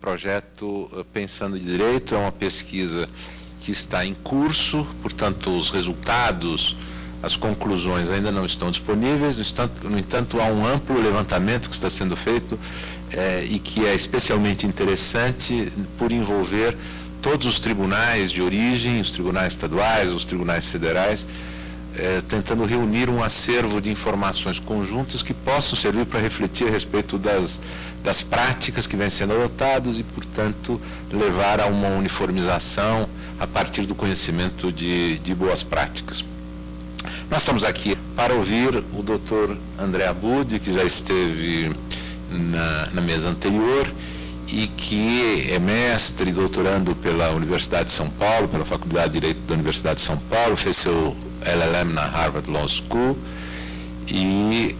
Projeto Pensando em Direito é uma pesquisa que está em curso, portanto, os resultados, as conclusões ainda não estão disponíveis, no entanto, há um amplo levantamento que está sendo feito e que é especialmente interessante por envolver todos os tribunais de origem, os tribunais estaduais, os tribunais federais, tentando reunir um acervo de informações conjuntas que possam servir para refletir a respeito das práticas que vêm sendo adotadas e, portanto, levar a uma uniformização a partir do conhecimento de boas práticas. Nós estamos aqui para ouvir o Dr. André Abud, que já esteve na mesa anterior e que é mestre e doutorando pela Universidade de São Paulo, pela Faculdade de Direito da Universidade de São Paulo, fez seu LLM na Harvard Law School e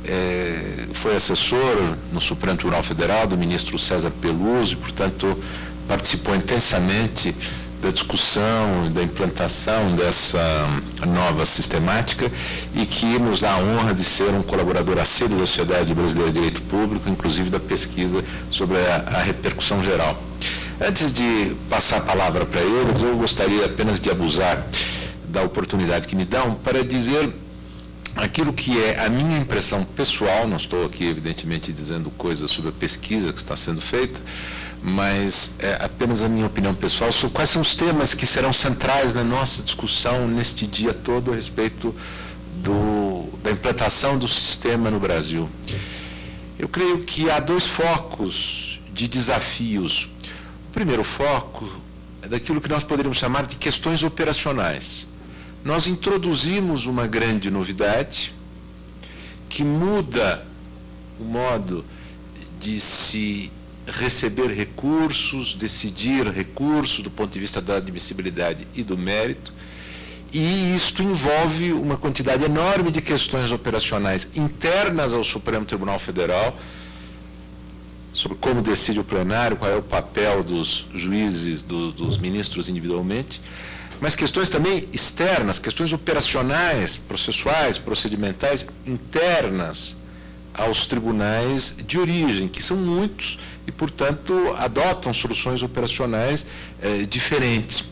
foi assessor no Supremo Tribunal Federal do ministro César Peluso e, portanto, participou intensamente da discussão e da implantação dessa nova sistemática e que nos dá a honra de ser um colaborador assíduo da Sociedade Brasileira de Direito Público, inclusive da pesquisa sobre a repercussão geral. Antes de passar a palavra para eles, eu gostaria apenas de abusar da oportunidade que me dão para dizer aquilo que é a minha impressão pessoal. Não estou aqui, evidentemente, dizendo coisas sobre a pesquisa que está sendo feita, mas é apenas a minha opinião pessoal sobre quais são os temas que serão centrais na nossa discussão neste dia todo a respeito da implantação do sistema no Brasil. Eu creio que há dois focos de desafios. O primeiro foco é daquilo que nós poderíamos chamar de questões operacionais. Nós introduzimos uma grande novidade que muda o modo de se receber recursos, decidir recursos do ponto de vista da admissibilidade e do mérito, e isto envolve uma quantidade enorme de questões operacionais internas ao Supremo Tribunal Federal, sobre como decide o plenário, qual é o papel dos juízes, dos ministros individualmente, mas questões também externas, questões operacionais, processuais, procedimentais, internas aos tribunais de origem, que são muitos e, portanto, adotam soluções operacionais diferentes.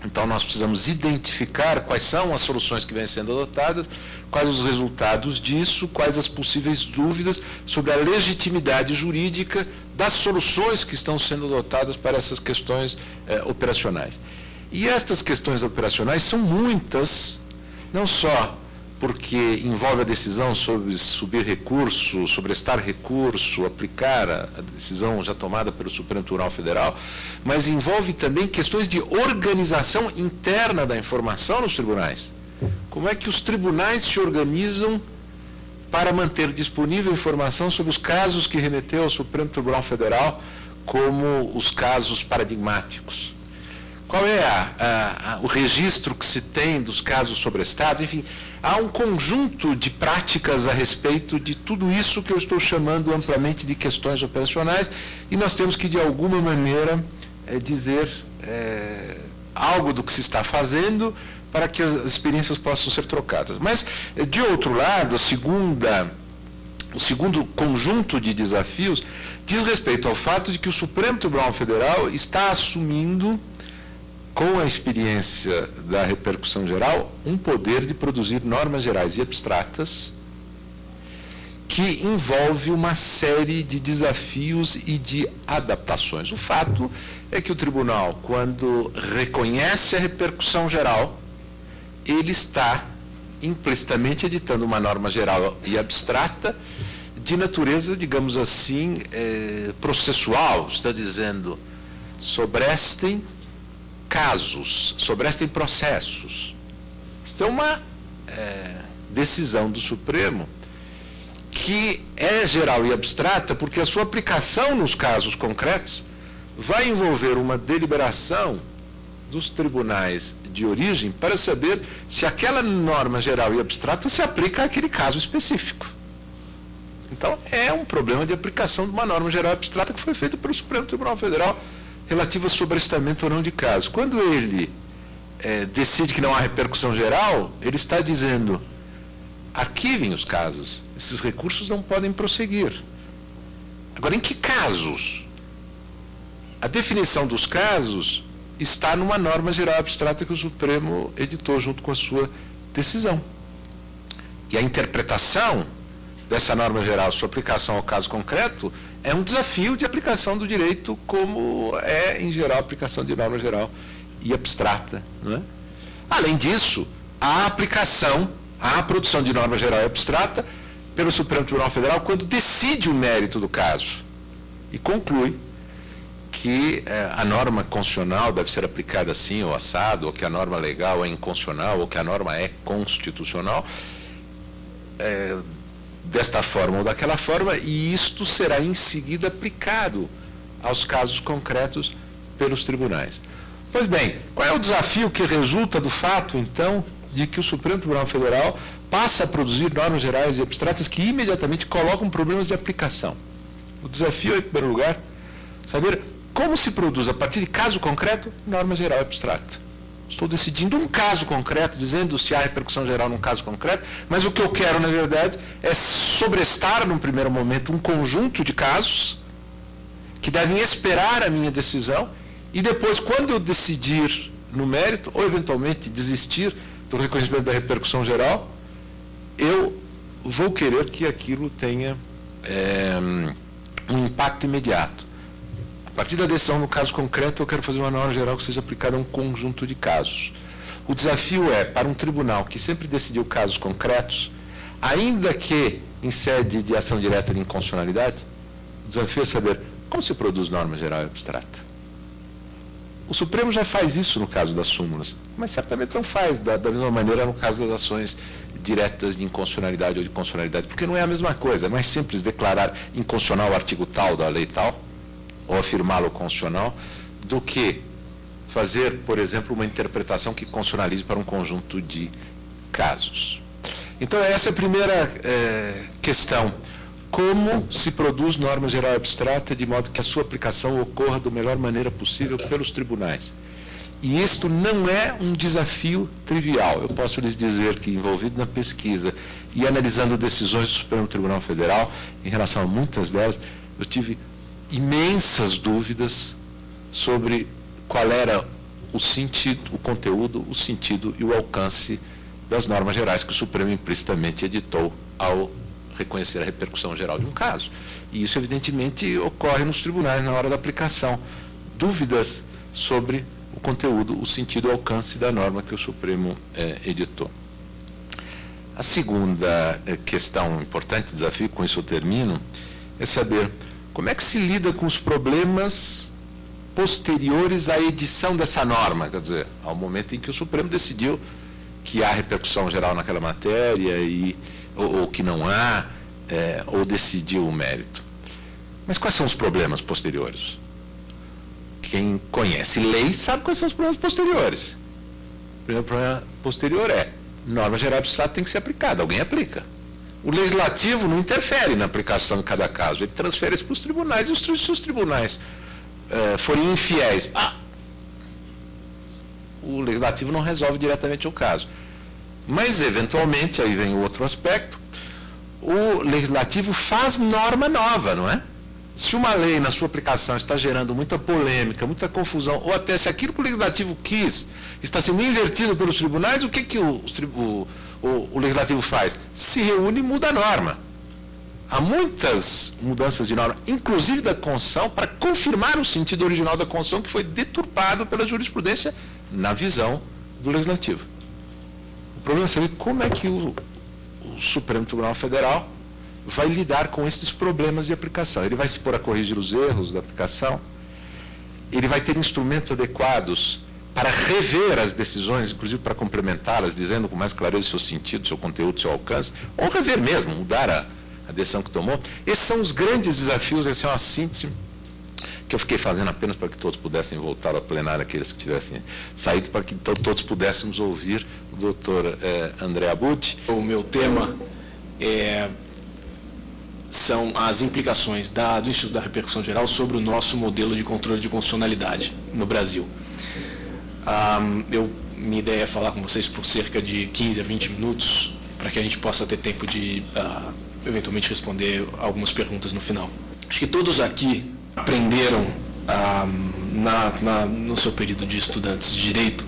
Então, nós precisamos identificar quais são as soluções que vêm sendo adotadas, quais os resultados disso, quais as possíveis dúvidas sobre a legitimidade jurídica das soluções que estão sendo adotadas para essas questões operacionais. E estas questões operacionais são muitas, não só porque envolve a decisão sobre subir recurso, sobrestar recurso, aplicar a decisão já tomada pelo Supremo Tribunal Federal, mas envolve também questões de organização interna da informação nos tribunais. Como é que os tribunais se organizam para manter disponível informação sobre os casos que remeteu ao Supremo Tribunal Federal como os casos paradigmáticos? Qual é o registro que se tem dos casos sobrestados? Enfim, há um conjunto de práticas a respeito de tudo isso que eu estou chamando amplamente de questões operacionais, e nós temos que, de alguma maneira, dizer algo do que se está fazendo para que as experiências possam ser trocadas. Mas, de outro lado, o segundo conjunto de desafios diz respeito ao fato de que o Supremo Tribunal Federal está assumindo, com a experiência da repercussão geral, um poder de produzir normas gerais e abstratas que envolve uma série de desafios e de adaptações. O fato é que o tribunal, quando reconhece a repercussão geral, ele está implicitamente editando uma norma geral e abstrata de natureza, digamos assim, processual. Está dizendo, sobrestem casos, sobrestem processos. Isto é uma decisão do Supremo que é geral e abstrata, porque a sua aplicação nos casos concretos vai envolver uma deliberação dos tribunais de origem para saber se aquela norma geral e abstrata se aplica àquele caso específico. Então, é um problema de aplicação de uma norma geral e abstrata que foi feita pelo Supremo Tribunal Federal relativa a sobrestamento ou não de caso. Quando ele decide que não há repercussão geral, ele está dizendo, arquivem os casos, esses recursos não podem prosseguir. Agora, em que casos? A definição dos casos está numa norma geral abstrata que o Supremo editou junto com a sua decisão. E a interpretação dessa norma geral, sua aplicação ao caso concreto, é um desafio de aplicação do direito como é, em geral, a aplicação de norma geral e abstrata. Não é? Além disso, a aplicação, a produção de norma geral e abstrata pelo Supremo Tribunal Federal quando decide o mérito do caso e conclui que a norma constitucional deve ser aplicada assim ou assado, ou que a norma legal é inconstitucional, ou que a norma é constitucional, desta forma ou daquela forma, e isto será em seguida aplicado aos casos concretos pelos tribunais. Pois bem, qual é o desafio que resulta do fato, então, de que o Supremo Tribunal Federal passa a produzir normas gerais e abstratas que imediatamente colocam problemas de aplicação? O desafio é, em primeiro lugar, saber como se produz, a partir de caso concreto, norma geral e abstrata. Estou decidindo um caso concreto, dizendo se há repercussão geral num caso concreto, mas o que eu quero, na verdade, é sobrestar, num primeiro momento, um conjunto de casos que devem esperar a minha decisão e depois, quando eu decidir no mérito, ou eventualmente desistir do reconhecimento da repercussão geral, eu vou querer que aquilo tenha um impacto imediato. A partir da decisão no caso concreto, eu quero fazer uma norma geral que seja aplicada a um conjunto de casos. O desafio é, para um tribunal que sempre decidiu casos concretos, ainda que em sede de ação direta de inconstitucionalidade, o desafio é saber como se produz norma geral e abstrata. O Supremo já faz isso no caso das súmulas, mas certamente não faz da mesma maneira no caso das ações diretas de inconstitucionalidade ou de constitucionalidade, porque não é a mesma coisa. É mais simples declarar inconstitucional o artigo tal da lei tal, ou afirmá-lo constitucional, do que fazer, por exemplo, uma interpretação que constitucionalize para um conjunto de casos. Então, essa é a primeira questão. Como se produz norma geral abstrata de modo que a sua aplicação ocorra da melhor maneira possível pelos tribunais? E isto não é um desafio trivial. Eu posso lhes dizer que, envolvido na pesquisa e analisando decisões do Supremo Tribunal Federal, em relação a muitas delas, eu tive imensas dúvidas sobre qual era o sentido, o conteúdo, o sentido e o alcance das normas gerais que o Supremo implicitamente editou ao reconhecer a repercussão geral de um caso. E isso, evidentemente, ocorre nos tribunais na hora da aplicação. Dúvidas sobre o conteúdo, o sentido e o alcance da norma que o Supremo editou. A segunda questão importante, desafio, com isso eu termino, é saber como é que se lida com os problemas posteriores à edição dessa norma, quer dizer, ao momento em que o Supremo decidiu que há repercussão geral naquela matéria, ou que não há, ou decidiu o mérito. Mas quais são os problemas posteriores? Quem conhece lei sabe quais são os problemas posteriores. O primeiro problema posterior é: norma geral abstrata tem que ser aplicada, alguém aplica. O legislativo não interfere na aplicação de cada caso, ele transfere isso para os tribunais, e se os tribunais forem infiéis, o legislativo não resolve diretamente o caso. Mas, eventualmente, aí vem o outro aspecto, o legislativo faz norma nova, não é? Se uma lei, na sua aplicação, está gerando muita polêmica, muita confusão, ou até se aquilo que o legislativo quis está sendo invertido pelos tribunais, o que o legislativo faz? Se reúne e muda a norma. Há muitas mudanças de norma, inclusive da Constituição, para confirmar o sentido original da Constituição, que foi deturpado pela jurisprudência na visão do legislativo. O problema é saber como é que o Supremo Tribunal Federal vai lidar com esses problemas de aplicação. Ele vai se pôr a corrigir os erros da aplicação, ele vai ter instrumentos adequados para rever as decisões, inclusive para complementá-las, dizendo com mais clareza o seu sentido, seu conteúdo, seu alcance, ou rever mesmo, mudar a decisão que tomou. Esses são os grandes desafios, essa é uma síntese que eu fiquei fazendo apenas para que todos pudessem voltar ao plenário, aqueles que tivessem saído, para que todos pudéssemos ouvir o doutor André Abuti. O meu tema são as implicações do Instituto da Repercussão Geral sobre o nosso modelo de controle de constitucionalidade no Brasil. Minha ideia é falar com vocês por cerca de 15 a 20 minutos, para que a gente possa ter tempo de, eventualmente, responder algumas perguntas no final. Acho que todos aqui aprenderam no seu período de estudantes de Direito,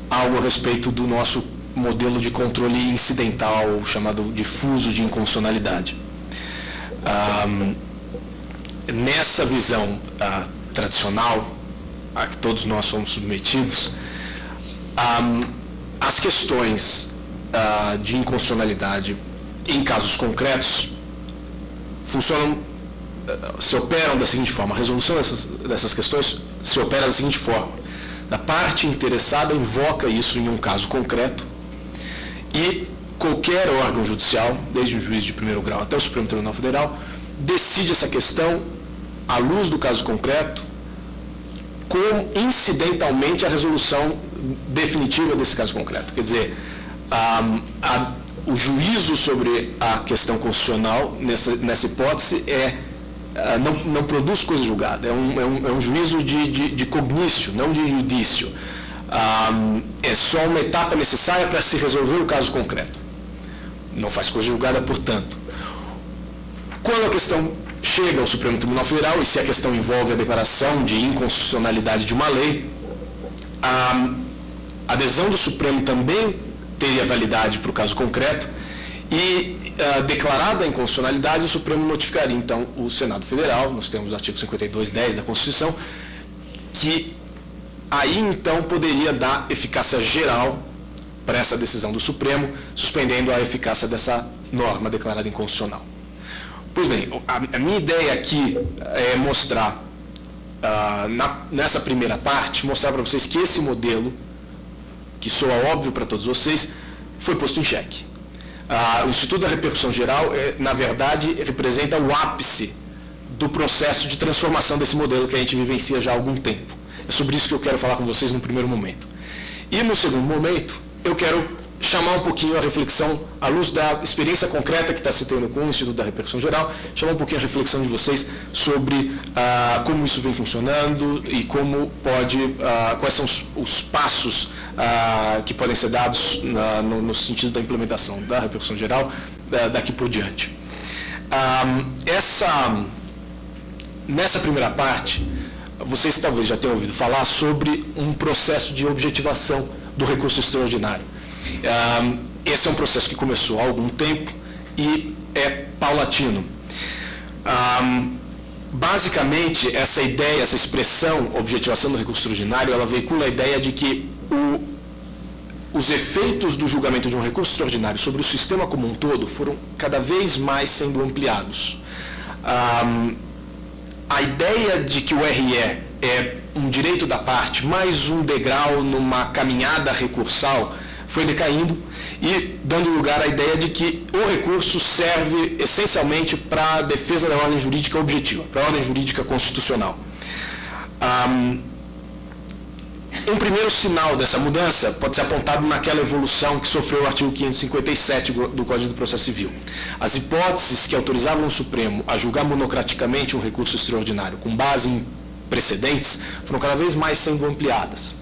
algo a respeito do nosso modelo de controle incidental, chamado difuso de inconstitucionalidade. Nessa visão tradicional, a que todos nós somos submetidos, as questões de inconstitucionalidade em casos concretos se operam da seguinte forma: a resolução dessas questões se opera da seguinte forma: a parte interessada invoca isso em um caso concreto e qualquer órgão judicial, desde o juiz de primeiro grau até o Supremo Tribunal Federal, decide essa questão à luz do caso concreto, com incidentalmente a resolução definitiva desse caso concreto. Quer dizer, o juízo sobre a questão constitucional, nessa hipótese, não produz coisa julgada, é um juízo de cognício, não de judício. É só uma etapa necessária para se resolver o caso concreto. Não faz coisa julgada, portanto. Quando a questão chega ao Supremo Tribunal Federal, e se a questão envolve a declaração de inconstitucionalidade de uma lei, a adesão do Supremo também teria validade para o caso concreto, e declarada a inconstitucionalidade, o Supremo notificaria, então, o Senado Federal, nós temos o artigo 52(10) da Constituição, que aí, então, poderia dar eficácia geral para essa decisão do Supremo, suspendendo a eficácia dessa norma declarada inconstitucional. Pois bem, a minha ideia aqui é mostrar, nessa primeira parte, mostrar para vocês que esse modelo, que soa óbvio para todos vocês, foi posto em xeque. O Instituto da Repercussão Geral, na verdade, representa o ápice do processo de transformação desse modelo que a gente vivencia já há algum tempo. É sobre isso que eu quero falar com vocês no primeiro momento. E no segundo momento, eu quero chamar um pouquinho a reflexão, à luz da experiência concreta que está se tendo com o Instituto da Repercussão Geral, chamar um pouquinho a reflexão de vocês sobre como isso vem funcionando e como quais são os passos que podem ser dados no sentido da implementação da Repercussão Geral daqui por diante. Nessa primeira parte, vocês talvez já tenham ouvido falar sobre um processo de objetivação do recurso extraordinário. Esse é um processo que começou há algum tempo e é paulatino. Basicamente, essa ideia, essa expressão, objetivação do recurso extraordinário, ela veicula a ideia de que os efeitos do julgamento de um recurso extraordinário sobre o sistema como um todo foram cada vez mais sendo ampliados. A ideia de que o RE é um direito da parte, mais um degrau numa caminhada recursal, foi decaindo e dando lugar à ideia de que o recurso serve essencialmente para a defesa da ordem jurídica objetiva, para a ordem jurídica constitucional. Um primeiro sinal dessa mudança pode ser apontado naquela evolução que sofreu o artigo 557 do Código do Processo Civil. As hipóteses que autorizavam o Supremo a julgar monocraticamente um recurso extraordinário com base em precedentes foram cada vez mais sendo ampliadas.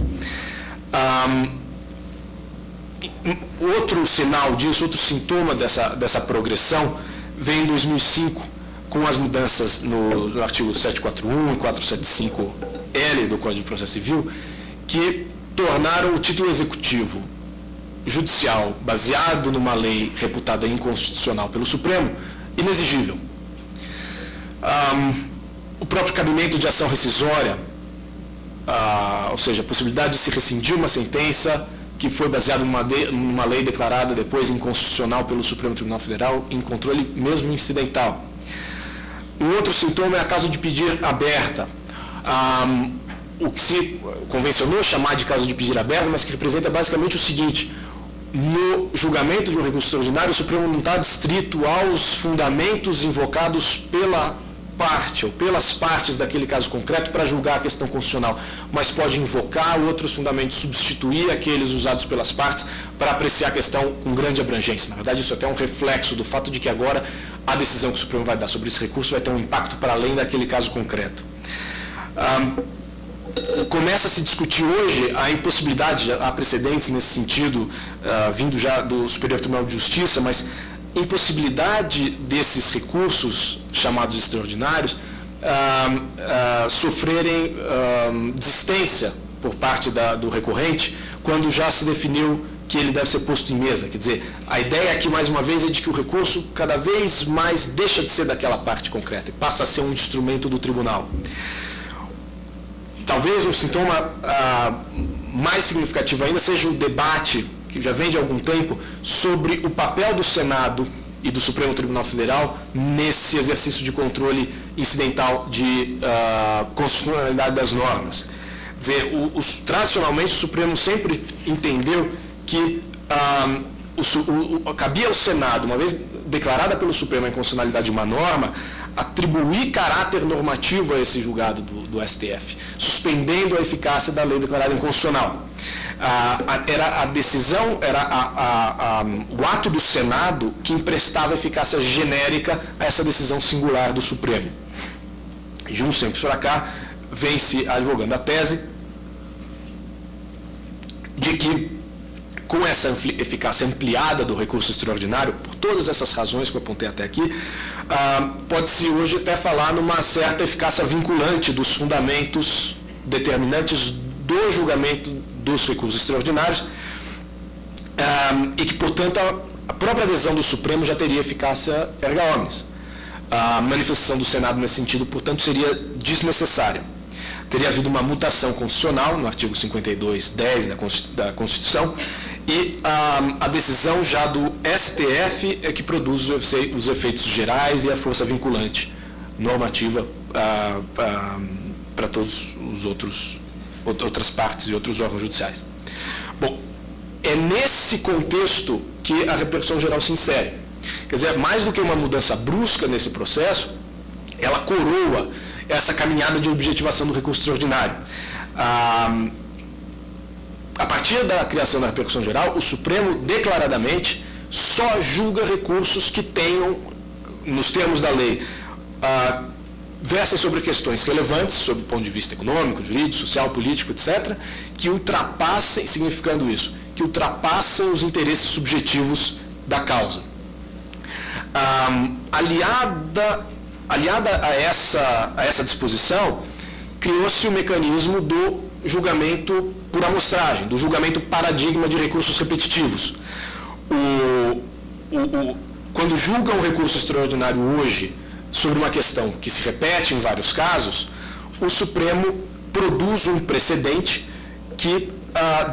Outro sinal disso, outro sintoma dessa progressão, vem em 2005, com as mudanças no artigo 741 e 475L do Código de Processo Civil, que tornaram o título executivo judicial, baseado numa lei reputada inconstitucional pelo Supremo, inexigível. O próprio cabimento de ação rescisória, ou seja, a possibilidade de se rescindir uma sentença que foi baseada numa lei declarada depois inconstitucional pelo Supremo Tribunal Federal, em controle mesmo incidental. Um outro sintoma é a causa de pedir aberta. O que se convencionou chamar de causa de pedir aberta, mas que representa basicamente o seguinte: no julgamento de um recurso extraordinário, o Supremo não está adstrito aos fundamentos invocados pela parte ou pelas partes daquele caso concreto para julgar a questão constitucional, mas pode invocar outros fundamentos, substituir aqueles usados pelas partes para apreciar a questão com grande abrangência. Na verdade, isso é até um reflexo do fato de que agora a decisão que o Supremo vai dar sobre esse recurso vai ter um impacto para além daquele caso concreto. Começa a se discutir hoje a impossibilidade, há precedentes nesse sentido, vindo já do Superior Tribunal de Justiça, mas impossibilidade desses recursos chamados extraordinários sofrerem desistência por parte do recorrente quando já se definiu que ele deve ser posto em mesa. Quer dizer, a ideia aqui, mais uma vez, é de que o recurso cada vez mais deixa de ser daquela parte concreta e passa a ser um instrumento do tribunal. Talvez um sintoma mais significativo ainda seja o debate, que já vem de algum tempo, sobre o papel do Senado e do Supremo Tribunal Federal nesse exercício de controle incidental de constitucionalidade das normas. Quer dizer, tradicionalmente o Supremo sempre entendeu que cabia ao Senado, uma vez declarada pelo Supremo a inconstitucionalidade de uma norma, atribuir caráter normativo a esse julgado do STF, suspendendo a eficácia da lei declarada inconstitucional. Era a decisão, o ato do Senado que emprestava eficácia genérica a essa decisão singular do Supremo. De uns tempos para cá, vem-se advogando a tese de que, com essa eficácia ampliada do recurso extraordinário, por todas essas razões que eu apontei até aqui, pode-se hoje até falar numa certa eficácia vinculante dos fundamentos determinantes do julgamento dos recursos extraordinários, e que, portanto, a própria adesão do Supremo já teria eficácia erga omnes. A manifestação do Senado nesse sentido, portanto, seria desnecessária. Teria havido uma mutação constitucional no artigo 52(10) da Constituição, e a decisão já do STF é que produz os efeitos gerais e a força vinculante normativa para todos os outras partes e outros órgãos judiciais. Bom, é nesse contexto que a repercussão geral se insere. Quer dizer, mais do que uma mudança brusca nesse processo, ela coroa essa caminhada de objetivação do recurso extraordinário. A partir da criação da repercussão geral, o Supremo declaradamente só julga recursos que tenham, nos termos da lei, versem sobre questões relevantes, sob o ponto de vista econômico, jurídico, social, político, etc., que ultrapassem, significando isso, que ultrapassem os interesses subjetivos da causa. Aliada a essa disposição, criou-se o mecanismo do julgamento por amostragem, do julgamento paradigma de recursos repetitivos. Quando julga um recurso extraordinário hoje sobre uma questão que se repete em vários casos, o Supremo produz um precedente que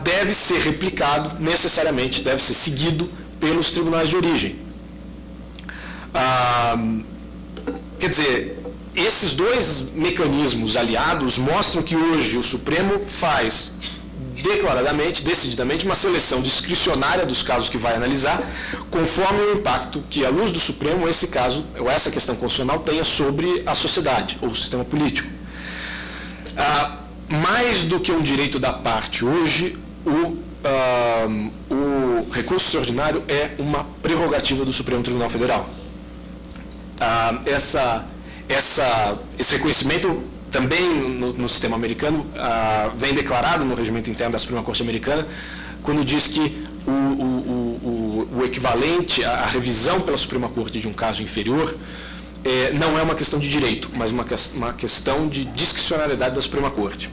deve ser replicado necessariamente, deve ser seguido pelos tribunais de origem. Quer dizer, esses dois mecanismos aliados mostram que hoje o Supremo faz declaradamente, decididamente, uma seleção discricionária dos casos que vai analisar, conforme o impacto que, à luz do Supremo, esse caso, ou essa questão constitucional, tenha sobre a sociedade ou o sistema político. Mais do que um direito da parte, hoje, o recurso extraordinário é uma prerrogativa do Supremo Tribunal Federal. Esse reconhecimento também no sistema americano vem declarado no regimento interno da Suprema Corte Americana, quando diz que o equivalente à revisão pela Suprema Corte de um caso inferior não é uma questão de direito, mas uma questão de discricionariedade da Suprema Corte.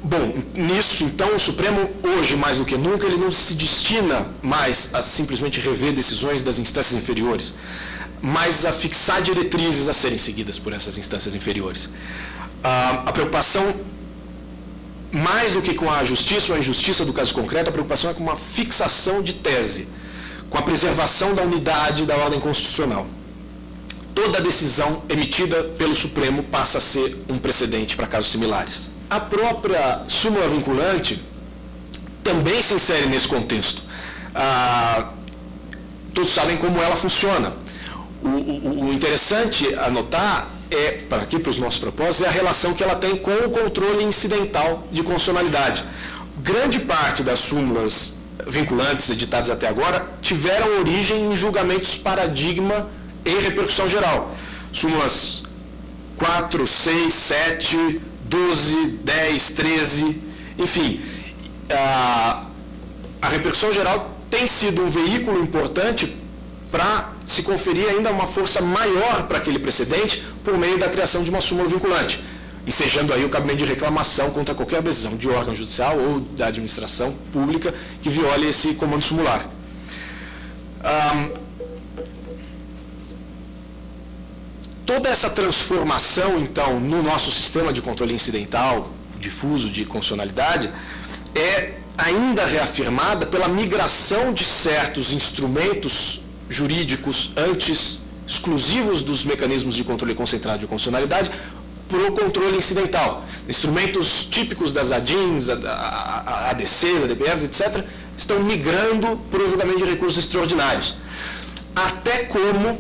Bom, nisso, então, o Supremo, hoje, mais do que nunca, ele não se destina mais a simplesmente rever decisões das instâncias inferiores, mas a fixar diretrizes a serem seguidas por essas instâncias inferiores. A preocupação, mais do que com a justiça ou a injustiça do caso concreto, a preocupação é com uma fixação de tese, com a preservação da unidade da ordem constitucional. Toda decisão emitida pelo Supremo passa a ser um precedente para casos similares. A própria súmula vinculante também se insere nesse contexto. Todos sabem como ela funciona. O interessante a notar para os nossos propósitos, é a relação que ela tem com o controle incidental de constitucionalidade. Grande parte das súmulas vinculantes editadas até agora tiveram origem em julgamentos paradigma em repercussão geral. Súmulas 4, 6, 7, 12, 10, 13, enfim. A repercussão geral tem sido um veículo importante para se conferir ainda uma força maior para aquele precedente por meio da criação de uma súmula vinculante, ensejando aí o cabimento de reclamação contra qualquer decisão de órgão judicial ou da administração pública que viole esse comando sumular. Toda essa transformação, então, no nosso sistema de controle incidental, difuso de constitucionalidade, é ainda reafirmada pela migração de certos instrumentos jurídicos antes exclusivos dos mecanismos de controle concentrado de constitucionalidade para o controle incidental. Instrumentos típicos das ADINs, ADCs, ADPFs, etc., estão migrando para o julgamento de recursos extraordinários, até como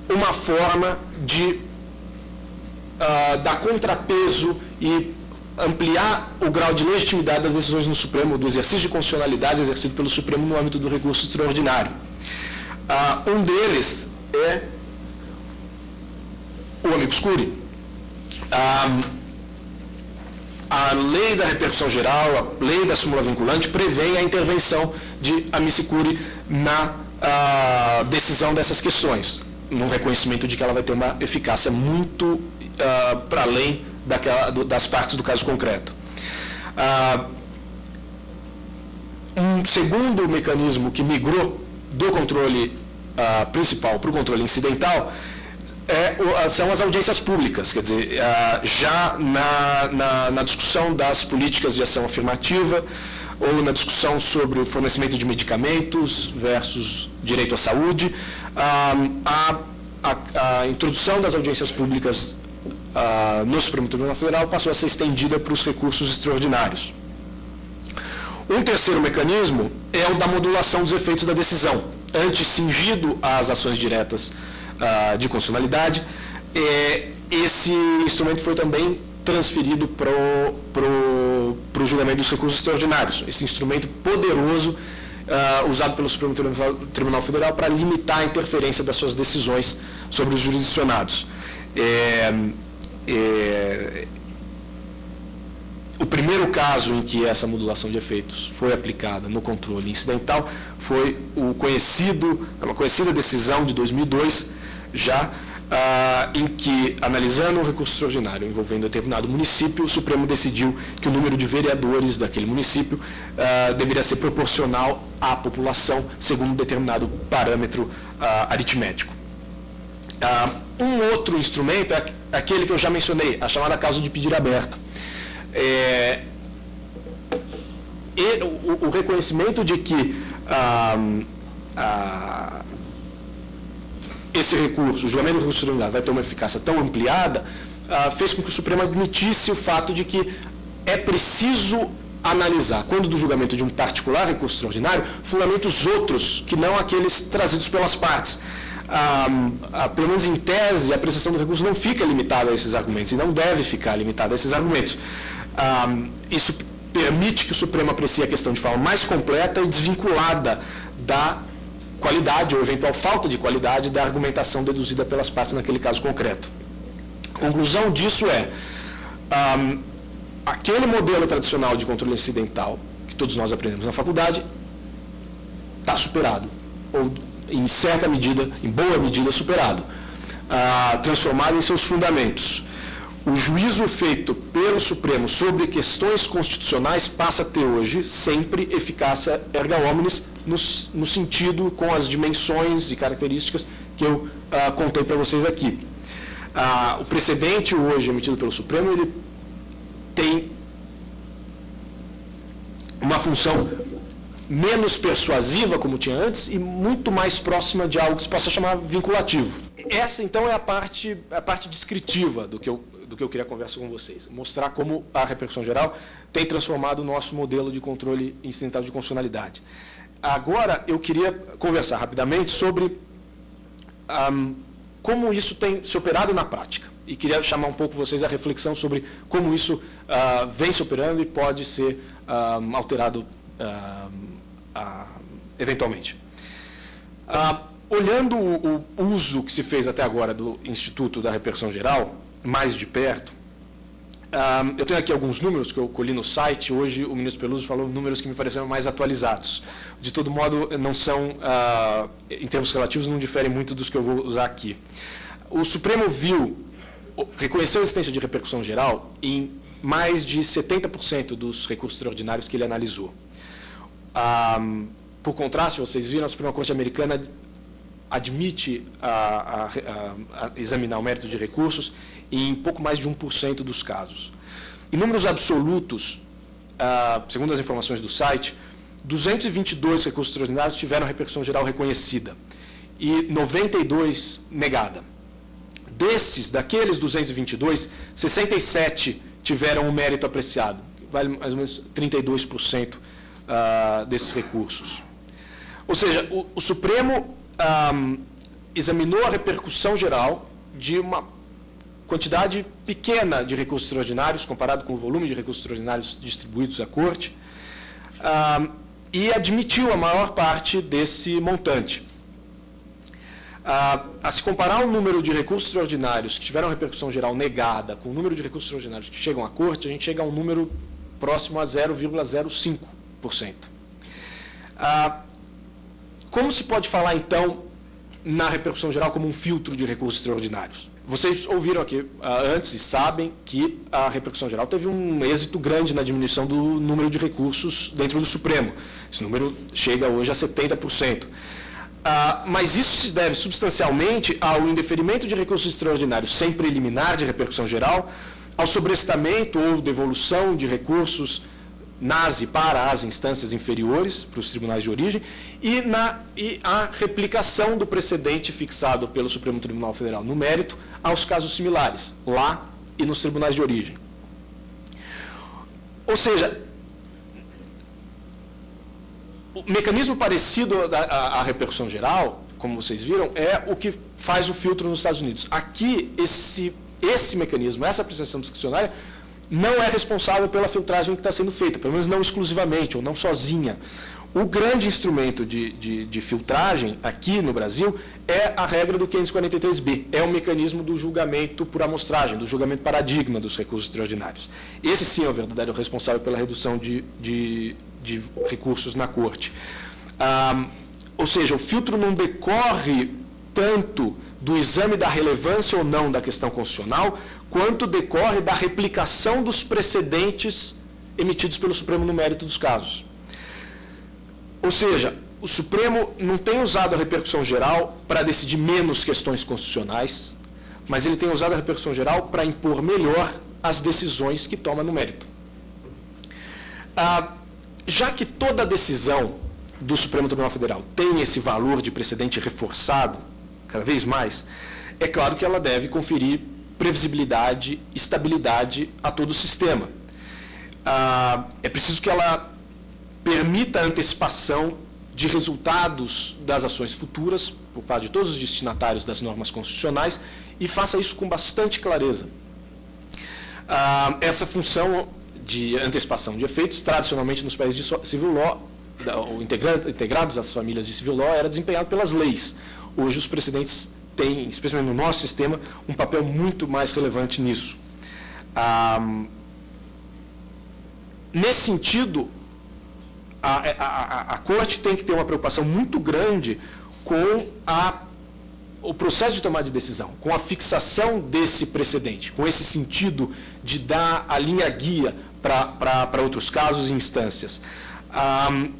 uma forma de dar contrapeso e ampliar o grau de legitimidade das decisões no Supremo, do exercício de constitucionalidade exercido pelo Supremo no âmbito do recurso extraordinário. Um deles é o amicus curiae. A lei da repercussão geral, a lei da súmula vinculante, prevê a intervenção de amici curiae na decisão dessas questões, num reconhecimento de que ela vai ter uma eficácia muito para além das partes do caso concreto. Um segundo mecanismo que migrou do controle principal para o controle incidental são as audiências públicas, quer dizer, já na discussão das políticas de ação afirmativa ou na discussão sobre o fornecimento de medicamentos versus direito à saúde, a introdução das audiências públicas no Supremo Tribunal Federal passou a ser estendida para os recursos extraordinários. Um terceiro mecanismo é o da modulação dos efeitos da decisão. Antes cingido às ações diretas de constitucionalidade, esse instrumento foi também transferido para o julgamento dos recursos extraordinários. Esse instrumento poderoso usado pelo Supremo Tribunal Federal para limitar a interferência das suas decisões sobre os jurisdicionados. O primeiro caso em que essa modulação de efeitos foi aplicada no controle incidental foi uma conhecida decisão de 2002, em que, analisando um recurso extraordinário envolvendo determinado município, o Supremo decidiu que o número de vereadores daquele município deveria ser proporcional à população, segundo um determinado parâmetro aritmético. Um outro instrumento é aquele que eu já mencionei, a chamada causa de pedir aberta. O reconhecimento de que esse recurso, o julgamento do recurso extraordinário, vai ter uma eficácia tão ampliada, fez com que o Supremo admitisse o fato de que é preciso analisar, quando do julgamento de um particular recurso extraordinário, fundamentos outros que não aqueles trazidos pelas partes. Pelo menos em tese, a apreciação do recurso não fica limitada a esses argumentos, e não deve ficar limitada a esses argumentos. Isso permite que o Supremo aprecie a questão de forma mais completa e desvinculada da qualidade ou eventual falta de qualidade da argumentação deduzida pelas partes naquele caso concreto. A conclusão disso aquele modelo tradicional de controle incidental que todos nós aprendemos na faculdade está superado, ou em certa medida, em boa medida, superado, transformado em seus fundamentos. O juízo feito pelo Supremo sobre questões constitucionais passa a ter hoje sempre eficácia erga omnes, no sentido com as dimensões e características que eu contei para vocês aqui. O precedente hoje emitido pelo Supremo, ele tem uma função menos persuasiva, como tinha antes, e muito mais próxima de algo que se possa chamar vinculativo. Essa, então, é a parte descritiva do que eu queria conversar com vocês. Mostrar como a repercussão geral tem transformado o nosso modelo de controle incidental de constitucionalidade. Agora, eu queria conversar rapidamente sobre como isso tem se operado na prática. E queria chamar um pouco vocês à reflexão sobre como isso vem se operando e pode ser alterado eventualmente. Olhando o uso que se fez até agora do Instituto da Repercussão Geral, mais de perto, Eu tenho aqui alguns números que eu colhi no site. Hoje o ministro Peluso falou números que me pareceram mais atualizados. De todo modo, não são, em termos relativos, não diferem muito dos que eu vou usar aqui. O Supremo reconheceu a existência de repercussão geral em mais de 70% dos recursos extraordinários que ele analisou. Por contraste, vocês viram, a Suprema Corte Americana admite a examinar o mérito de recursos em pouco mais de 1% dos casos. Em números absolutos, segundo as informações do site, 222 recursos extraordinários tiveram repercussão geral reconhecida e 92 negada. Daqueles 222, 67 tiveram o mérito apreciado, vale mais ou menos 32% desses recursos. Ou seja, o Supremo examinou a repercussão geral de uma quantidade pequena de recursos extraordinários, comparado com o volume de recursos extraordinários distribuídos à Corte, e admitiu a maior parte desse montante. A se comparar o número de recursos extraordinários que tiveram repercussão geral negada com o número de recursos extraordinários que chegam à Corte, a gente chega a um número próximo a 0,05%. Como se pode falar, então, na repercussão geral como um filtro de recursos extraordinários? Vocês ouviram aqui antes e sabem que a repercussão geral teve um êxito grande na diminuição do número de recursos dentro do Supremo. Esse número chega hoje a 70%. Mas isso se deve substancialmente ao indeferimento de recursos extraordinários sem preliminar de repercussão geral, ao sobrestamento ou devolução de recursos nas e para as instâncias inferiores, para os tribunais de origem, e a replicação do precedente fixado pelo Supremo Tribunal Federal no mérito aos casos similares, lá e nos tribunais de origem. Ou seja, o mecanismo parecido à repercussão geral, como vocês viram, é o que faz o filtro nos Estados Unidos. Aqui, esse mecanismo, essa apreciação discricionária, não é responsável pela filtragem que está sendo feita, pelo menos não exclusivamente, ou não sozinha. O grande instrumento de filtragem aqui no Brasil é a regra do 543B, é o mecanismo do julgamento por amostragem, do julgamento paradigma dos recursos extraordinários. Esse sim é o verdadeiro responsável pela redução de recursos na Corte. Ou seja, o filtro não decorre tanto do exame da relevância ou não da questão constitucional, quanto decorre da replicação dos precedentes emitidos pelo Supremo no mérito dos casos. Ou seja, o Supremo não tem usado a repercussão geral para decidir menos questões constitucionais, mas ele tem usado a repercussão geral para impor melhor as decisões que toma no mérito. Já que toda decisão do Supremo Tribunal Federal tem esse valor de precedente reforçado, cada vez mais, é claro que ela deve conferir previsibilidade, estabilidade a todo o sistema. É preciso que ela permita a antecipação de resultados das ações futuras por parte de todos os destinatários das normas constitucionais e faça isso com bastante clareza. Essa função de antecipação de efeitos, tradicionalmente nos países de civil law, integrados às famílias de civil law, era desempenhado pelas leis. Hoje os precedentes têm, especialmente no nosso sistema, um papel muito mais relevante nisso. Nesse sentido, a Corte tem que ter uma preocupação muito grande com o processo de tomada de decisão, com a fixação desse precedente, com esse sentido de dar a linha guia para outros casos e instâncias.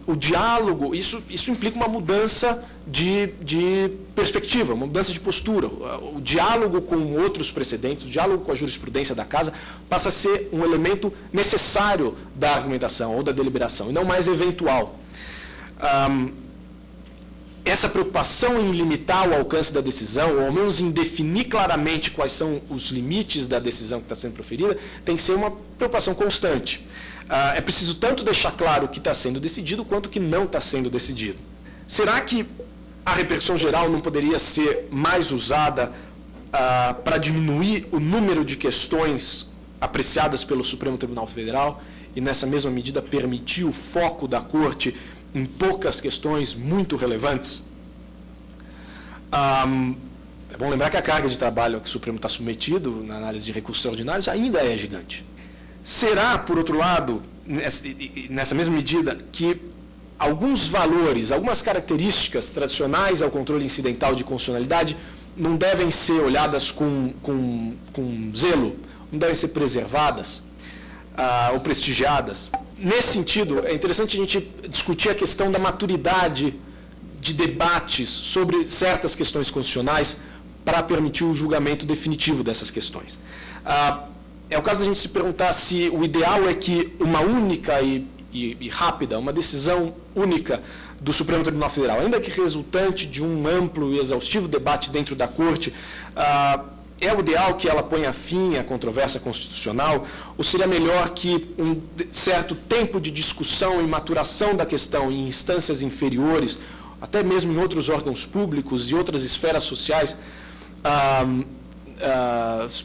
O diálogo, isso implica uma mudança de perspectiva, uma mudança de postura. O diálogo com outros precedentes, o diálogo com a jurisprudência da Casa, passa a ser um elemento necessário da argumentação ou da deliberação, e não mais eventual. Essa preocupação em limitar o alcance da decisão, ou ao menos em definir claramente quais são os limites da decisão que está sendo proferida, tem que ser uma preocupação constante. É preciso tanto deixar claro o que está sendo decidido, quanto o que não está sendo decidido. Será que a repercussão geral não poderia ser mais usada para diminuir o número de questões apreciadas pelo Supremo Tribunal Federal e, nessa mesma medida, permitir o foco da Corte em poucas questões muito relevantes? É bom lembrar que a carga de trabalho a que o Supremo está submetido na análise de recursos extraordinários ainda é gigante. Será, por outro lado, nessa mesma medida, que alguns valores, algumas características tradicionais ao controle incidental de constitucionalidade não devem ser olhadas com zelo, não devem ser preservadas ou prestigiadas. Nesse sentido, é interessante a gente discutir a questão da maturidade de debates sobre certas questões constitucionais para permitir o julgamento definitivo dessas questões. É o caso da gente se perguntar se o ideal é que uma única e rápida, uma decisão única do Supremo Tribunal Federal, ainda que resultante de um amplo e exaustivo debate dentro da Corte, é o ideal que ela ponha fim à controvérsia constitucional, ou seria melhor que um certo tempo de discussão e maturação da questão em instâncias inferiores, até mesmo em outros órgãos públicos e outras esferas sociais,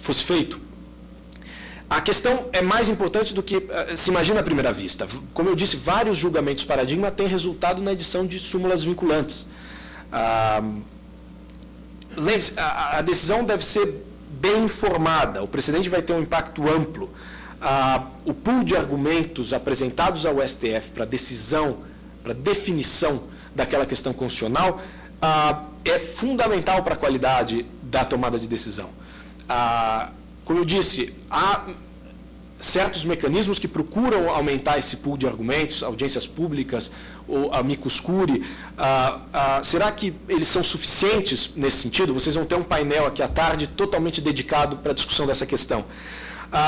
fosse feito? A questão é mais importante do que se imagina à primeira vista. Como eu disse, vários julgamentos paradigma têm resultado na edição de súmulas vinculantes. Lembre-se, a decisão deve ser bem informada, o precedente vai ter um impacto amplo. O pool de argumentos apresentados ao STF para decisão, para definição daquela questão constitucional, é fundamental para a qualidade da tomada de decisão. Como eu disse, há certos mecanismos que procuram aumentar esse pool de argumentos, audiências públicas, ou amicus curiae. Será que eles são suficientes nesse sentido? Vocês vão ter um painel aqui à tarde totalmente dedicado para a discussão dessa questão.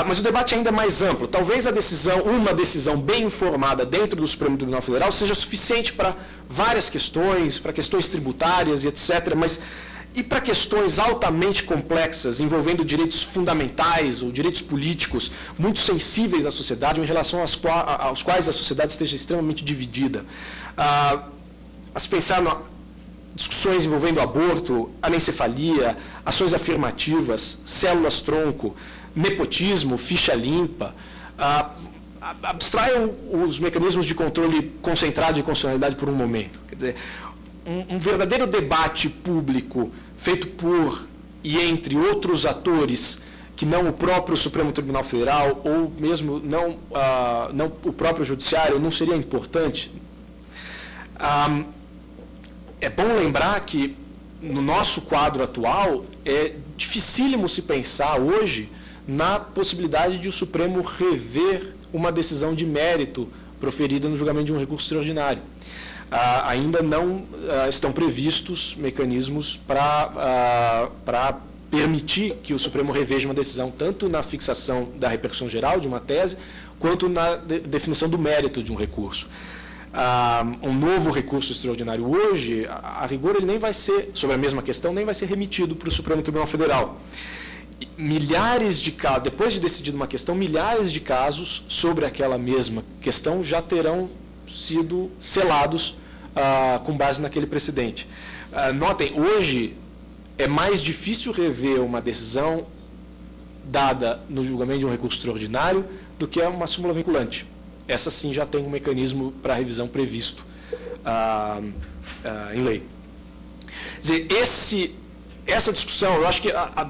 Mas o debate é ainda mais amplo. Talvez uma decisão bem informada dentro do Supremo Tribunal Federal seja suficiente para várias questões, para questões tributárias e etc., mas e para questões altamente complexas, envolvendo direitos fundamentais ou direitos políticos muito sensíveis à sociedade, ou em relação aos quais a sociedade esteja extremamente dividida. A se pensar em discussões envolvendo aborto, anencefalia, ações afirmativas, células-tronco, nepotismo, ficha limpa, abstraiam os mecanismos de controle concentrado de constitucionalidade por um momento. Quer dizer, um verdadeiro debate público feito por e entre outros atores que não o próprio Supremo Tribunal Federal ou mesmo não o próprio Judiciário não seria importante? É bom lembrar que no nosso quadro atual é dificílimo se pensar hoje na possibilidade de o Supremo rever uma decisão de mérito proferida no julgamento de um recurso extraordinário. Ainda não estão previstos mecanismos para permitir que o Supremo reveja uma decisão, tanto na fixação da repercussão geral de uma tese, quanto na definição do mérito de um recurso. Um novo recurso extraordinário hoje, a rigor, ele nem vai ser, sobre a mesma questão, nem vai ser remetido para o Supremo Tribunal Federal. Milhares de casos, depois de decidido uma questão, milhares de casos sobre aquela mesma questão já terão sido selados com base naquele precedente. Notem, hoje é mais difícil rever uma decisão dada no julgamento de um recurso extraordinário do que uma súmula vinculante. Essa sim já tem um mecanismo para revisão previsto em lei. Quer dizer, essa discussão, eu acho que há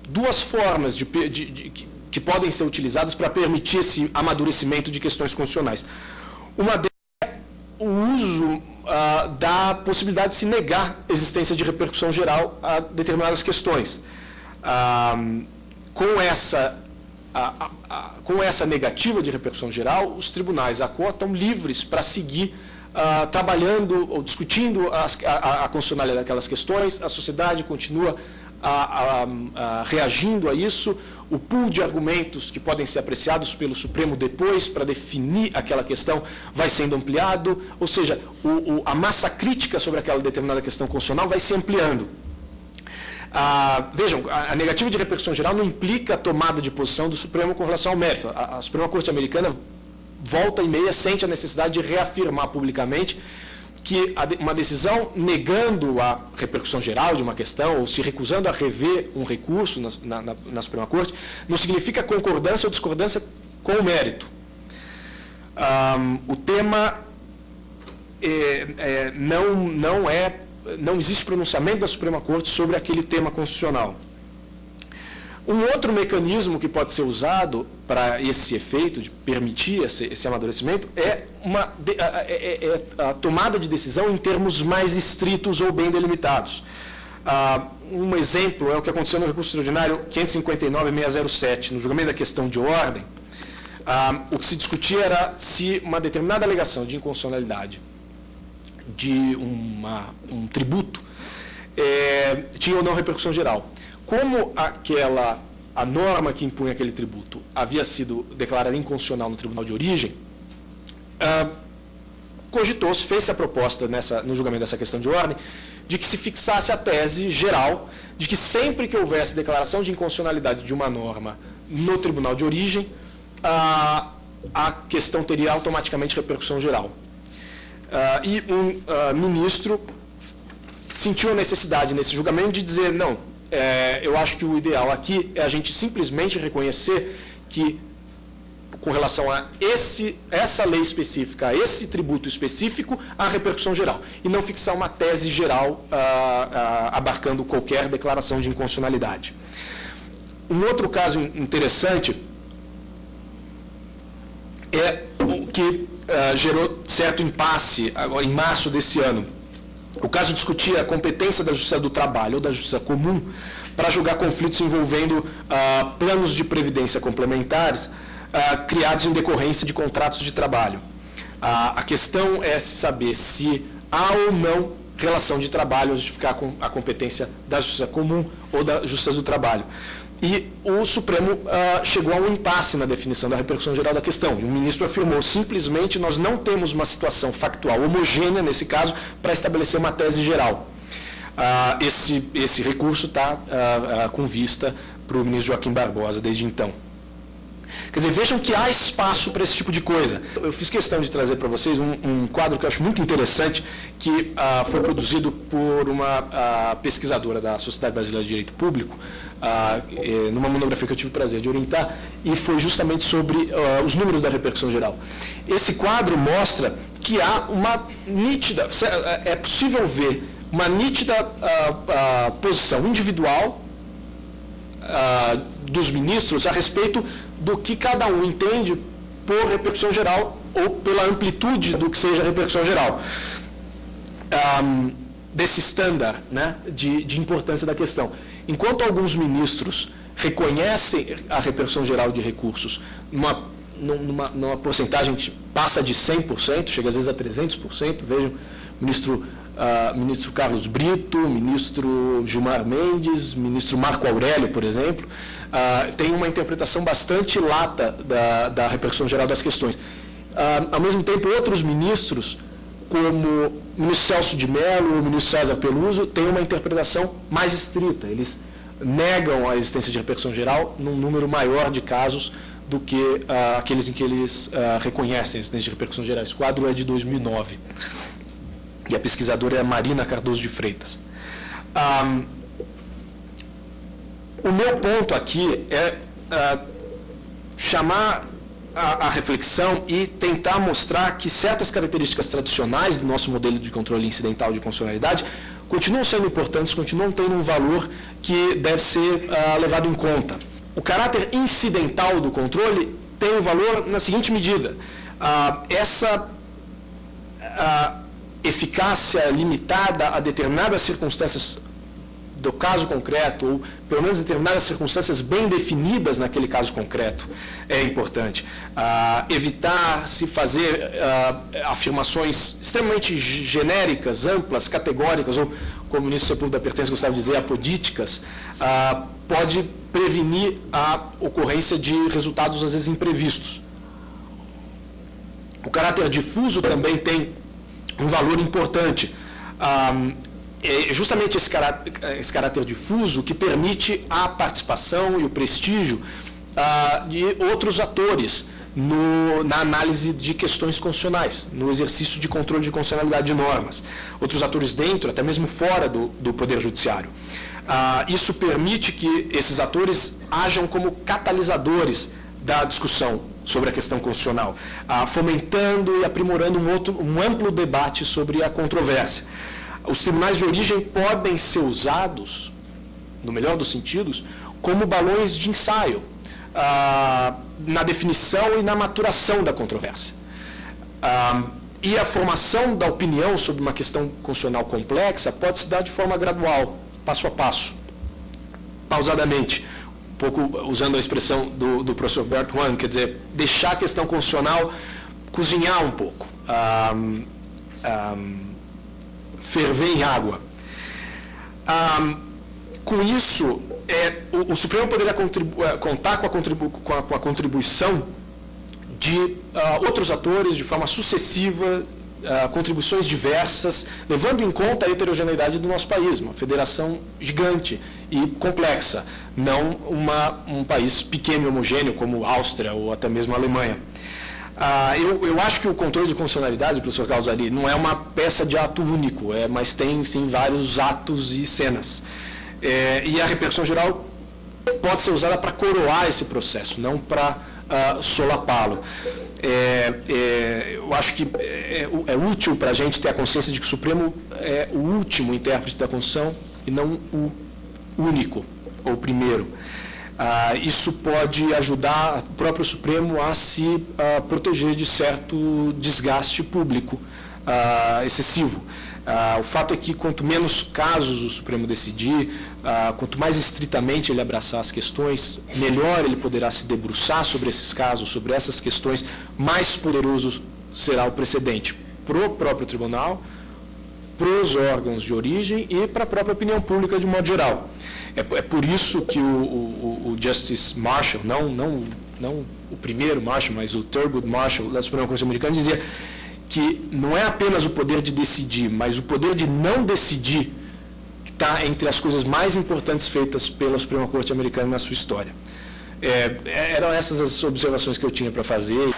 duas formas que podem ser utilizadas para permitir esse amadurecimento de questões constitucionais. Uma delas é o uso da possibilidade de se negar a existência de repercussão geral a determinadas questões. Com essa negativa de repercussão geral, os tribunais, a Corte, estão livres para seguir trabalhando ou discutindo a constitucionalidade daquelas questões, a sociedade continua reagindo a isso, o pool de argumentos que podem ser apreciados pelo Supremo depois para definir aquela questão vai sendo ampliado, ou seja, a massa crítica sobre aquela determinada questão constitucional vai se ampliando. Vejam, a negativa de repercussão geral não implica a tomada de posição do Supremo com relação ao mérito. A Suprema Corte Americana volta e meia sente a necessidade de reafirmar publicamente que uma decisão negando a repercussão geral de uma questão ou se recusando a rever um recurso na Suprema Corte não significa concordância ou discordância com o mérito. O tema não existe pronunciamento da Suprema Corte sobre aquele tema constitucional. Um outro mecanismo que pode ser usado para esse efeito, de permitir esse amadurecimento, é a tomada de decisão em termos mais estritos ou bem delimitados. Um exemplo é o que aconteceu no recurso extraordinário 559-607, no julgamento da questão de ordem. O que se discutia era se uma determinada alegação de inconstitucionalidade de um tributo tinha ou não repercussão geral. Como a norma que impunha aquele tributo havia sido declarada inconstitucional no tribunal de origem, cogitou-se, fez-se a proposta no julgamento dessa questão de ordem, de que se fixasse a tese geral de que sempre que houvesse declaração de inconstitucionalidade de uma norma no tribunal de origem, a questão teria automaticamente repercussão geral. E um ministro sentiu a necessidade nesse julgamento de dizer, não, eu acho que o ideal aqui é a gente simplesmente reconhecer que, com relação a essa lei específica, a esse tributo específico, há repercussão geral, e não fixar uma tese geral abarcando qualquer declaração de inconstitucionalidade. Um outro caso interessante é o que gerou certo impasse agora, em março desse ano. O caso discutia a competência da Justiça do Trabalho ou da Justiça Comum para julgar conflitos envolvendo planos de previdência complementares criados em decorrência de contratos de trabalho. A questão é saber se há ou não relação de trabalho, justificar a competência da Justiça Comum ou da Justiça do Trabalho. E o Supremo chegou a um impasse na definição da repercussão geral da questão. E o ministro afirmou, simplesmente, nós não temos uma situação factual homogênea, nesse caso, para estabelecer uma tese geral. Esse recurso está com vista para o ministro Joaquim Barbosa desde então. Quer dizer, vejam que há espaço para esse tipo de coisa. Eu fiz questão de trazer para vocês um quadro que eu acho muito interessante, que foi produzido por uma pesquisadora da Sociedade Brasileira de Direito Público, numa monografia que eu tive o prazer de orientar, e foi justamente sobre os números da repercussão geral. Esse quadro mostra que há uma nítida, é possível ver uma nítida posição individual dos ministros a respeito do que cada um entende por repercussão geral ou pela amplitude do que seja repercussão geral. Desse estándar, né, de importância da questão. Enquanto alguns ministros reconhecem a repercussão geral de recursos numa porcentagem que passa de 100%, chega às vezes a 300%, vejam, ministro Carlos Brito, ministro Gilmar Mendes, ministro Marco Aurélio, por exemplo, tem uma interpretação bastante lata da repercussão geral das questões. Ao mesmo tempo, outros ministros, como o ministro Celso de Mello ou o ministro César Peluso, têm uma interpretação mais estrita. Eles negam a existência de repercussão geral num número maior de casos do que aqueles em que eles reconhecem a existência de repercussão geral. Esse quadro é de 2009. E a pesquisadora é Marina Cardoso de Freitas. O meu ponto aqui é chamar a reflexão e tentar mostrar que certas características tradicionais do nosso modelo de controle incidental de constitucionalidade continuam sendo importantes, continuam tendo um valor que deve ser levado em conta. O caráter incidental do controle tem um valor na seguinte medida. Essa eficácia limitada a determinadas circunstâncias do caso concreto, ou pelo menos determinadas circunstâncias bem definidas naquele caso concreto, é importante. Evitar se fazer afirmações extremamente genéricas, amplas, categóricas, ou, como o ministro Sepúlveda Pertence gostava de dizer, apodíticas, pode prevenir a ocorrência de resultados, às vezes, imprevistos. O caráter difuso também tem um valor importante. É justamente esse caráter difuso que permite a participação e o prestígio de outros atores na análise de questões constitucionais, no exercício de controle de constitucionalidade de normas. Outros atores dentro, até mesmo fora do Poder Judiciário. Isso permite que esses atores ajam como catalisadores da discussão sobre a questão constitucional, fomentando e aprimorando um amplo debate sobre a controvérsia. Os tribunais de origem podem ser usados, no melhor dos sentidos, como balões de ensaio na definição e na maturação da controvérsia. E a formação da opinião sobre uma questão constitucional complexa pode se dar de forma gradual, passo a passo, pausadamente, um pouco usando a expressão do professor Bert Huang, quer dizer, deixar a questão constitucional cozinhar um pouco, ferver em água. Com isso, o Supremo poderia contar com a contribuição de outros atores de forma sucessiva, contribuições diversas, levando em conta a heterogeneidade do nosso país, uma federação gigante e complexa, não um país pequeno e homogêneo como a Áustria ou até mesmo a Alemanha. Eu acho que o controle de constitucionalidade, professor Carlos Ari, não é uma peça de ato único, mas tem, sim, vários atos e cenas. E a repercussão geral pode ser usada para coroar esse processo, não para solapá-lo. Eu acho que é útil para a gente ter a consciência de que o Supremo é o último intérprete da Constituição e não o único, ou o primeiro. Isso pode ajudar o próprio Supremo a se proteger de certo desgaste público excessivo. O fato é que quanto menos casos o Supremo decidir, quanto mais estritamente ele abraçar as questões, melhor ele poderá se debruçar sobre esses casos, sobre essas questões, mais poderoso será o precedente para o próprio tribunal, para os órgãos de origem e para a própria opinião pública de modo geral. É por isso que o Justice Marshall, não o primeiro Marshall, mas o Thurgood Marshall da Suprema Corte Americana dizia que não é apenas o poder de decidir, mas o poder de não decidir que está entre as coisas mais importantes feitas pela Suprema Corte Americana na sua história. Eram essas as observações que eu tinha para fazer.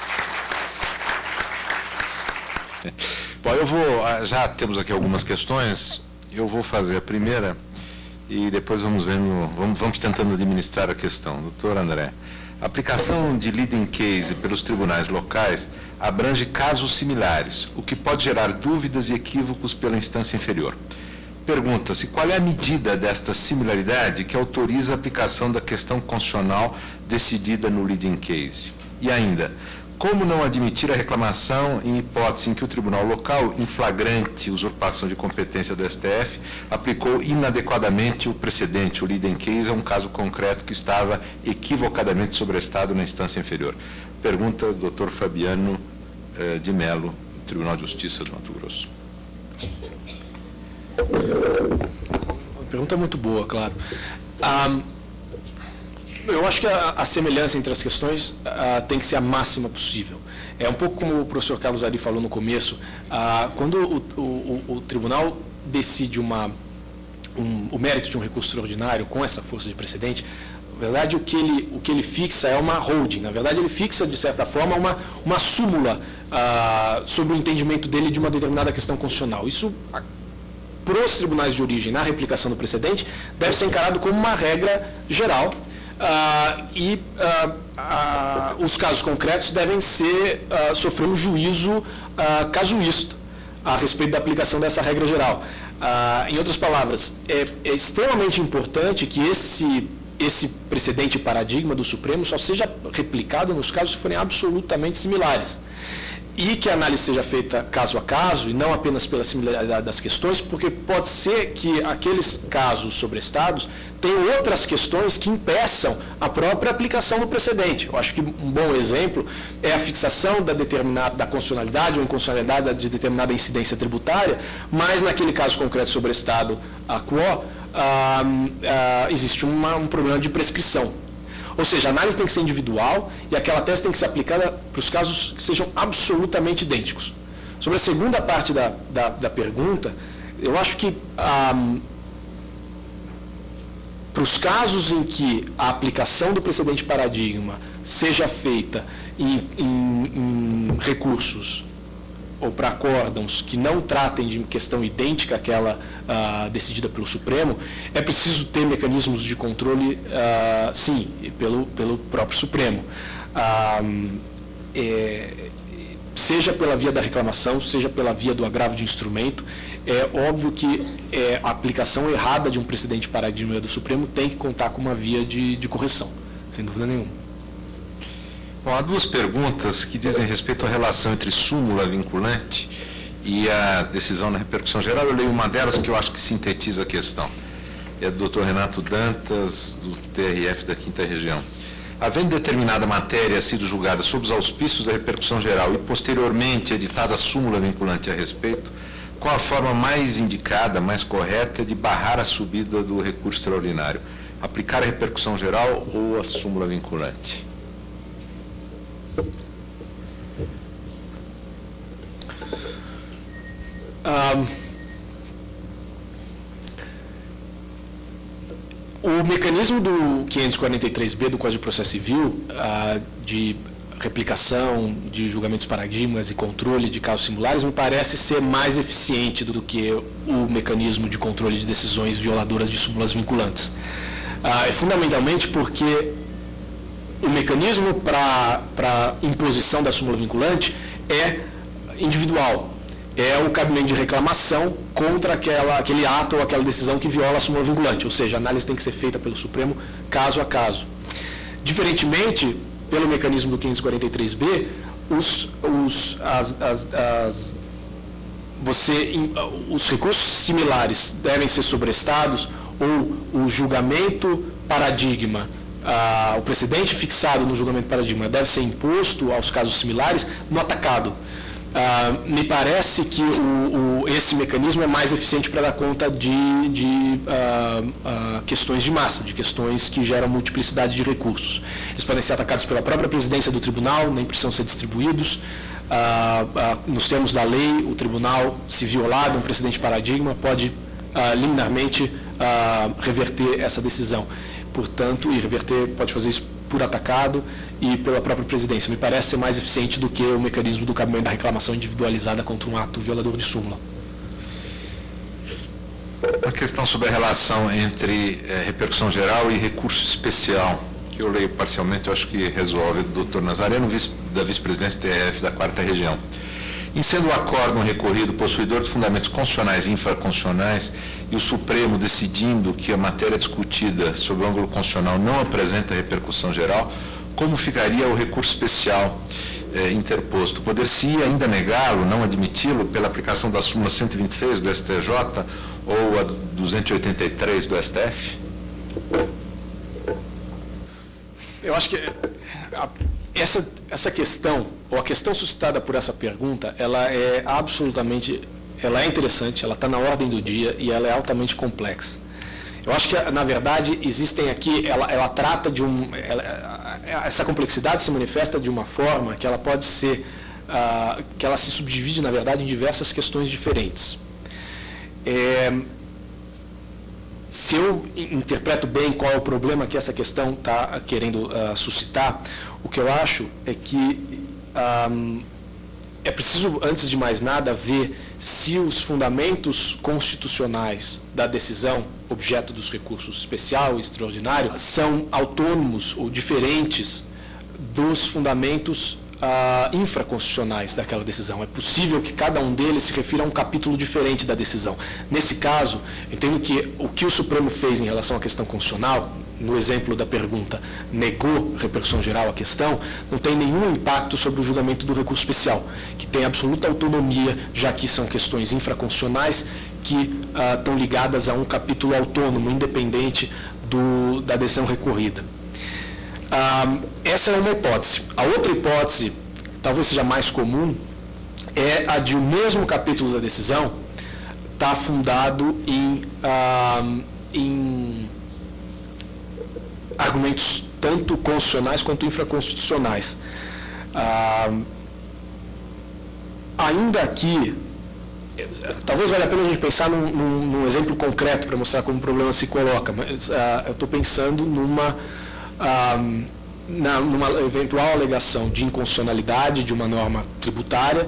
Bom, já temos aqui algumas questões, eu vou fazer a primeira e depois vamos tentando administrar a questão. Doutor André, a aplicação de leading case pelos tribunais locais abrange casos similares, o que pode gerar dúvidas e equívocos pela instância inferior. Pergunta-se qual é a medida desta similaridade que autoriza a aplicação da questão constitucional decidida no leading case. E ainda, como não admitir a reclamação em hipótese em que o tribunal local, em flagrante usurpação de competência do STF, aplicou inadequadamente o precedente, o leading case, a um caso concreto que estava equivocadamente sobrestado na instância inferior? Pergunta do Dr. Fabiano de Mello, do Tribunal de Justiça do Mato Grosso. Uma pergunta muito boa, claro. Eu acho que a semelhança entre as questões tem que ser a máxima possível. É um pouco como o professor Carlos Ari falou no começo, quando o tribunal decide o mérito de um recurso extraordinário com essa força de precedente, na verdade o que ele fixa é uma holding, na verdade ele fixa de certa forma uma súmula sobre o entendimento dele de uma determinada questão constitucional. Isso, para os tribunais de origem, na replicação do precedente, deve ser encarado como uma regra geral. Os casos concretos devem sofrer um juízo casuísta a respeito da aplicação dessa regra geral. Em outras palavras, é extremamente importante que esse precedente paradigma do Supremo só seja replicado nos casos que forem absolutamente similares. E que a análise seja feita caso a caso, e não apenas pela similaridade das questões, porque pode ser que aqueles casos sobrestados tenham outras questões que impeçam a própria aplicação do precedente. Eu acho que um bom exemplo é a fixação da constitucionalidade ou inconstitucionalidade de determinada incidência tributária, mas naquele caso concreto sobrestado a quo, existe um problema de prescrição. Ou seja, a análise tem que ser individual e aquela tese tem que ser aplicada para os casos que sejam absolutamente idênticos. Sobre a segunda parte da pergunta, eu acho que para os casos em que a aplicação do precedente paradigma seja feita em recursos ou para acórdãos que não tratem de questão idêntica àquela decidida pelo Supremo, é preciso ter mecanismos de controle, sim, pelo próprio Supremo. seja pela via da reclamação, seja pela via do agravo de instrumento. É óbvio que a aplicação errada de um precedente paradigma do Supremo tem que contar com uma via de correção, sem dúvida nenhuma. Bom, há duas perguntas que dizem respeito à relação entre súmula vinculante e a decisão na repercussão geral. Eu leio uma delas que eu acho que sintetiza a questão. É do Dr. Renato Dantas, do TRF da 5ª Região. Havendo determinada matéria sido julgada sob os auspícios da repercussão geral e posteriormente editada a súmula vinculante a respeito, qual a forma mais indicada, mais correta de barrar a subida do recurso extraordinário? Aplicar a repercussão geral ou a súmula vinculante? O mecanismo do 543B do Código de Processo Civil, de replicação de julgamentos paradigmas e controle de casos singulares, me parece ser mais eficiente do que o mecanismo de controle de decisões violadoras de súmulas vinculantes. Fundamentalmente porque o mecanismo para imposição da súmula vinculante é individual. É o cabimento de reclamação contra aquele ato ou aquela decisão que viola a súmula vinculante, ou seja, a análise tem que ser feita pelo Supremo caso a caso. Diferentemente, pelo mecanismo do 543B, os recursos similares devem ser sobrestados ou o julgamento paradigma, o precedente fixado no julgamento paradigma deve ser imposto aos casos similares no atacado. Me parece que esse mecanismo é mais eficiente para dar conta de questões de massa, de questões que geram multiplicidade de recursos. Eles podem ser atacados pela própria presidência do tribunal, nem precisam ser distribuídos. Nos termos da lei, o tribunal, se violado um precedente paradigma, pode liminarmente reverter essa decisão. Portanto, pode fazer isso por atacado e pela própria presidência. Me parece ser mais eficiente do que o mecanismo do cabimento da reclamação individualizada contra um ato violador de súmula. A questão sobre a relação entre repercussão geral e recurso especial, que eu leio parcialmente, eu acho que resolve o Dr. Nazareno, da vice-presidência do TRF da 4ª Região. Em sendo o acórdão recorrido possuidor de fundamentos constitucionais e infraconstitucionais e o Supremo decidindo que a matéria discutida sob o ângulo constitucional não apresenta repercussão geral, como ficaria o recurso especial interposto? Poder-se ainda negá-lo, não admiti-lo, pela aplicação da súmula 126 do STJ ou a 283 do STF? Eu acho que essa questão, ou a questão suscitada por essa pergunta, ela é interessante, ela está na ordem do dia e ela é altamente complexa. Eu acho que, na verdade, existem aqui, ela trata de essa complexidade se manifesta de uma forma que ela pode ser, que ela se subdivide, na verdade, em diversas questões diferentes. Se eu interpreto bem qual é o problema que essa questão está querendo suscitar, o que eu acho é que é preciso, antes de mais nada, ver se os fundamentos constitucionais da decisão, objeto dos recursos especial e extraordinário, são autônomos ou diferentes dos fundamentos infraconstitucionais daquela decisão. É possível que cada um deles se refira a um capítulo diferente da decisão. Nesse caso, entendo que o que o Supremo fez em relação à questão constitucional, no exemplo da pergunta, negou repercussão geral à questão, não tem nenhum impacto sobre o julgamento do recurso especial, que tem absoluta autonomia, já que são questões infraconstitucionais que estão ligadas a um capítulo autônomo, independente da decisão recorrida. Essa é uma hipótese. A outra hipótese, talvez seja mais comum, é a de o mesmo capítulo da decisão estar fundado em argumentos tanto constitucionais quanto infraconstitucionais. Ainda aqui, talvez valha a pena a gente pensar num exemplo concreto para mostrar como o problema se coloca, mas eu estou pensando numa eventual alegação de inconstitucionalidade de uma norma tributária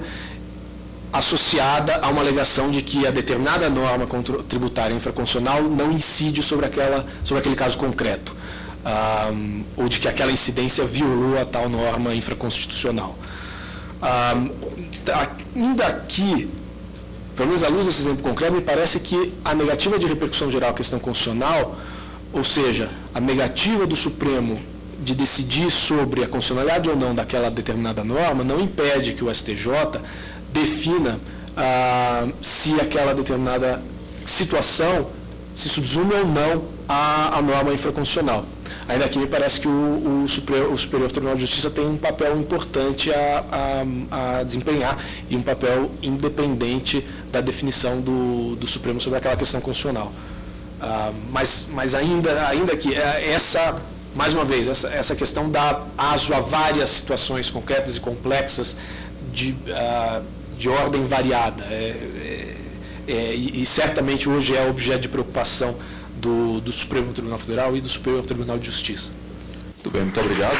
associada a uma alegação de que a determinada norma tributária infraconstitucional não incide sobre aquele caso concreto, ou de que aquela incidência violou a tal norma infraconstitucional. Ainda aqui, pelo menos à luz desse exemplo concreto, me parece que a negativa de repercussão geral à questão constitucional, ou seja, a negativa do Supremo de decidir sobre a constitucionalidade ou não daquela determinada norma, não impede que o STJ defina se aquela determinada situação se subsume ou não à norma infraconstitucional. Ainda que me parece que o Superior Tribunal de Justiça tem um papel importante a desempenhar e um papel independente da definição do Supremo sobre aquela questão constitucional. Mas ainda que mais uma vez, essa questão dá aso a várias situações concretas e complexas de ordem variada. E certamente hoje é objeto de preocupação do Supremo Tribunal Federal e do Superior Tribunal de Justiça. Muito bem, muito obrigado.